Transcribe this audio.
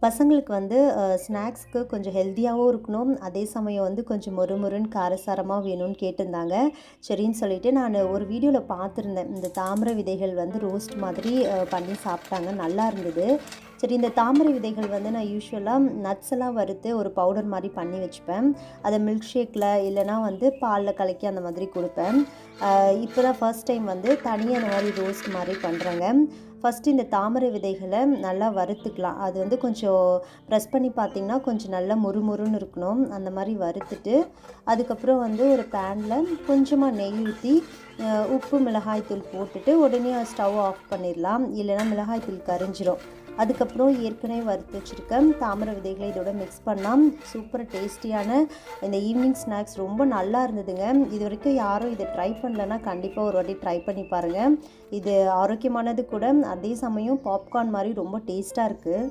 பசங்களுக்கு வந்து ஸ்நாக்ஸ்க்கு கொஞ்சம் ஹெல்த்தியாவும் இருக்கணும். அதே சமயம் வந்து கொஞ்சம் மொறுமொறுன்னு காரசாரமா வேணும்னு கேட்டிருந்தாங்க. சரின்னு சொல்லிட்டு நான் ஒரு வீடியோல பார்த்துருந்தேன். இந்த தாமரை விதைகள் வந்து ரோஸ்ட் மாதிரி பண்ணி சாப்பிட்டாங்க. நல்லா இருந்தது. சரி, இந்த தாமரை விதைகள் வந்து நான் யூசுவலா நட்ஸ் எல்லாம் வறுத்து ஒரு பவுடர் மாரி பண்ணி வச்சுப்பேன். அத மில்க் ஷேக்ல இல்லன்னா வந்து பால்ல கலக்கி அந்த மாதிரி குடுப்பேன். இப்போ தான் ஃபர்ஸ்ட் டைம் வந்து தனியா இந்த மாரி ரோஸ்ட் மாரி பண்றேங்க. ஃபஸ்ட்டு இந்த தாமரை விதைகள நல்லா வறுத்துக்கலாம். அது வந்து கொஞ்சம் ப்ரெஸ் பண்ணி பார்த்தீங்கன்னா, கொஞ்சம் நல்லா மொறுமொறுன்னு இருக்கணும். அந்த மாரி வறுத்துட்டு, அதுக்கப்புறம் வந்து ஒரு பேன்ல கொஞ்சமா நெய் ஊத்தி, உப்பு, மிளகாய் தூள் போட்டுட்டு, உடனே ஸ்டவ் ஆஃப் பண்ணிடலாம். இல்லைன்னா மிளகாய் தூள் கரிஞ்சிரும். அதுக்கப்புறம் ஏற்கனவே வறுத்து வச்சுருக்க தாமரை விதைகளை இதோட மிக்ஸ் பண்ணா, சூப்பர் டேஸ்டியான இந்த ஈவினிங் ஸ்நாக்ஸ் ரொம்ப நல்லா இருந்ததுங்க. இதுவரைக்கும் யாரும் இதை ட்ரை பண்ணலன்னா, கண்டிப்பாக ஒரு வாட்டி ட்ரை பண்ணி பாருங்கள். இது ஆரோக்கியமானது கூட, அதே சமயம் பாப்கார்ன் மாதிரி ரொம்ப டேஸ்ட்டாக இருக்குது.